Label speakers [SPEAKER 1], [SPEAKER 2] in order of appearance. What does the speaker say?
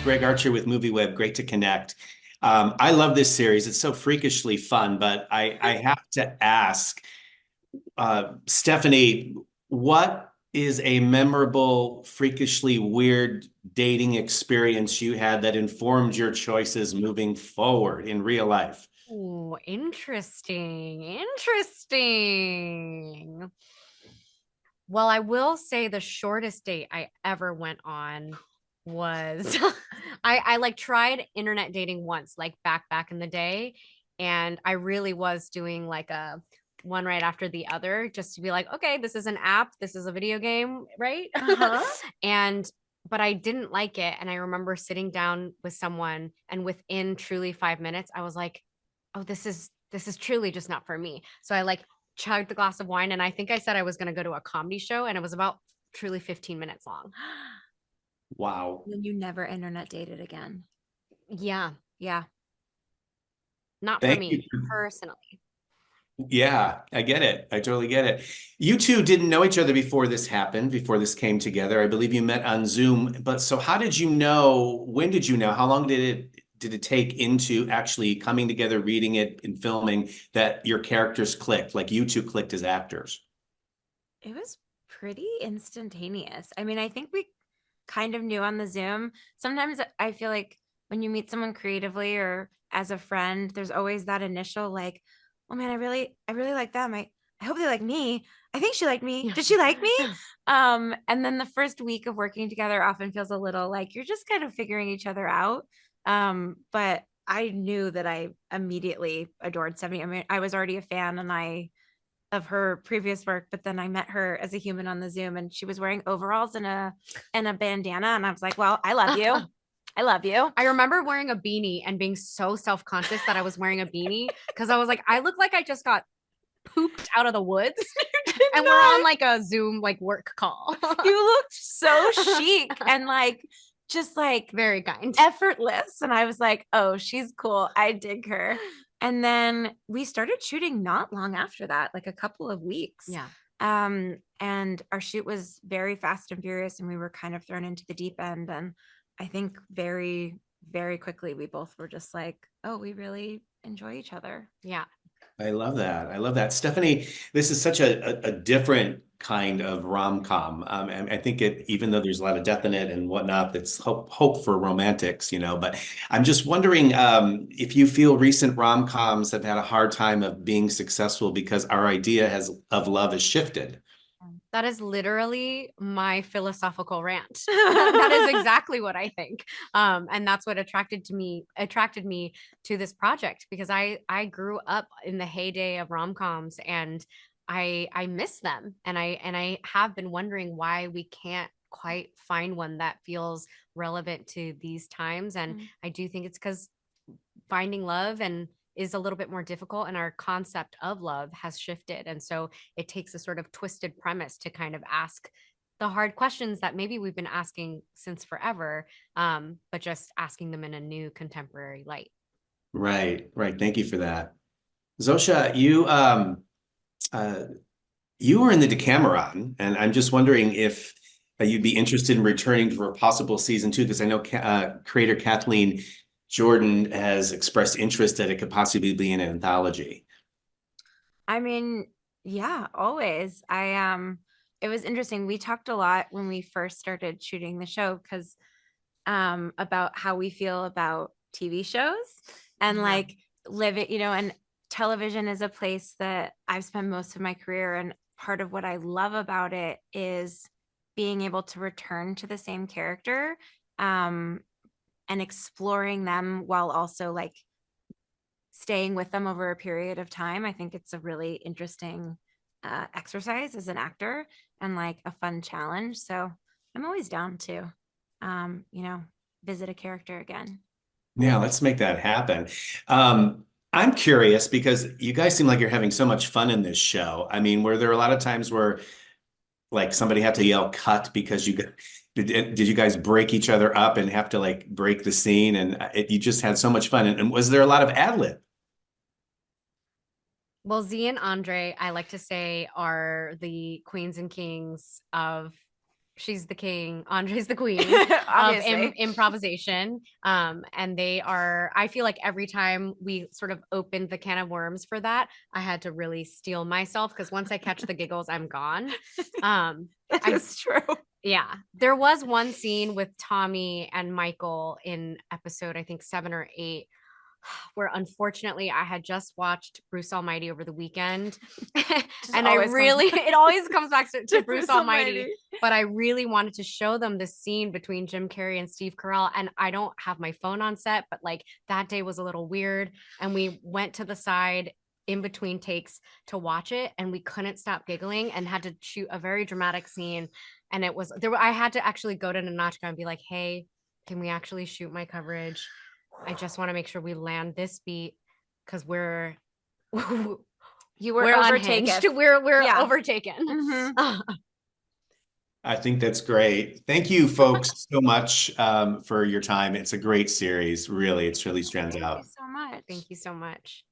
[SPEAKER 1] Greg Archer with MovieWeb. Great to connect. I love this series. It's so freakishly fun, but I have to ask, Stephanie, what is a memorable, freakishly weird dating experience you had that informed your choices moving forward in real life?
[SPEAKER 2] Oh, interesting. Interesting. Well, I will say the shortest date I ever went on was I like tried internet dating once, like back in the day, and I really was doing like a one right after the other just to be like, okay, this is an app, this is a video game, right?
[SPEAKER 3] Uh-huh.
[SPEAKER 2] And but I didn't like it, and I remember sitting down with someone, and within truly 5 minutes, I was like, oh, this is truly just not for me. So I like chugged the glass of wine, and I think I said I was going to go to a comedy show, and it was about truly 15 minutes long.
[SPEAKER 1] Wow.
[SPEAKER 3] Then you never internet dated again.
[SPEAKER 2] Yeah,
[SPEAKER 3] Yeah.
[SPEAKER 2] not for
[SPEAKER 1] Thank you.
[SPEAKER 2] me personally.
[SPEAKER 1] Yeah, I get it. I totally get it. You two didn't know each other before this happened, before this came together. I believe you met on Zoom. But so how did you know? When did you know? How long did it take into actually coming together, reading it and filming that your characters clicked, like you two clicked as actors?
[SPEAKER 3] It was pretty instantaneous. I mean, I think we kind of knew on the Zoom. Sometimes I feel like when you meet someone creatively or as a friend, there's always that initial like, oh man, I really like them. I hope they like me. I think she liked me.
[SPEAKER 2] Yeah.
[SPEAKER 3] Did she like me? And then the first week of working together often feels a little like you're just kind of figuring each other out. But I knew that I immediately adored 70. I mean, I was already a fan and I of her previous work, but then I met her as a human on the Zoom and she was wearing overalls and a bandana. And I was like, well, I love you. I love you.
[SPEAKER 2] I remember wearing a beanie and being so self-conscious that I was wearing a beanie because I was like, I look like I just got pooped out of the woods and we're on like a Zoom like work call.
[SPEAKER 3] You looked so chic and like just like
[SPEAKER 2] Very kind.
[SPEAKER 3] effortless. And I was like, oh, she's cool. I dig her. And then we started shooting not long after that, like a couple of weeks.
[SPEAKER 2] Yeah.
[SPEAKER 3] And our shoot was very fast and furious, and we were kind of thrown into the deep end. And I think very, very quickly we both were just like, oh, we really enjoy each other.
[SPEAKER 2] Yeah.
[SPEAKER 1] I love that. I love that. Stephanie, this is such a different kind of rom-com. And I think it, even though there's a lot of death in it and whatnot, that's hope for romantics, but I'm just wondering if you feel recent rom-coms have had a hard time of being successful because our idea of love has shifted.
[SPEAKER 2] That is literally my philosophical rant. That is exactly what I think. And that's what attracted me to this project because I grew up in the heyday of rom-coms and I miss them. And I have been wondering why we can't quite find one that feels relevant to these times. And I do think it's because finding love and is a little bit more difficult and our concept of love has shifted, and so it takes a sort of twisted premise to kind of ask the hard questions that maybe we've been asking since forever, but just asking them in a new contemporary light.
[SPEAKER 1] Right, right. Thank you for that. Zosha, uh, you were in the Decameron, and I'm just wondering if you'd be interested in returning for a possible season two, because I know creator Kathleen Jordan has expressed interest that it could possibly be an anthology.
[SPEAKER 3] I mean, yeah, always. It was interesting. We talked a lot when we first started shooting the show because about how we feel about TV shows and like living, and television is a place that I've spent most of my career. And part of what I love about it is being able to return to the same character um, and exploring them while also like staying with them over a period of time. I think it's a really interesting exercise as an actor and like a fun challenge. So I'm always down to, you know, visit a character again.
[SPEAKER 1] Yeah, let's make that happen. I'm curious because you guys seem like you're having so much fun in this show. I mean, were there a lot of times where like somebody had to yell cut because did you guys break each other up and have to like break the scene and you just had so much fun and was there a lot of ad lib?
[SPEAKER 2] Well, Z and Andre, I like to say, are the queens and kings of she's the king, Andre's the queen of
[SPEAKER 3] Obviously.
[SPEAKER 2] improvisation. And they are, I feel like every time we sort of opened the can of worms for that, I had to really steel myself because once I catch the giggles, I'm gone.
[SPEAKER 3] That's true.
[SPEAKER 2] Yeah. There was one scene with Tommy and Michael in episode, I think 7 or 8, where unfortunately I had just watched Bruce Almighty over the weekend. And I really, it always comes back to Bruce Almighty, but I really wanted to show them the scene between Jim Carrey and Steve Carell. And I don't have my phone on set, but like that day was a little weird. And we went to the side in between takes to watch it, and we couldn't stop giggling and had to shoot a very dramatic scene. And it was there, I had to actually go to Nanachka and be like, hey, can we actually shoot my coverage? I just want to make sure we land this beat because we're
[SPEAKER 3] you were overtaken.
[SPEAKER 2] We're overtaken.
[SPEAKER 3] Mm-hmm.
[SPEAKER 1] I think that's great. Thank you, folks, so much for your time. It's a great series. Really, it really stands out.
[SPEAKER 3] Thank you so much.
[SPEAKER 2] Thank you so much.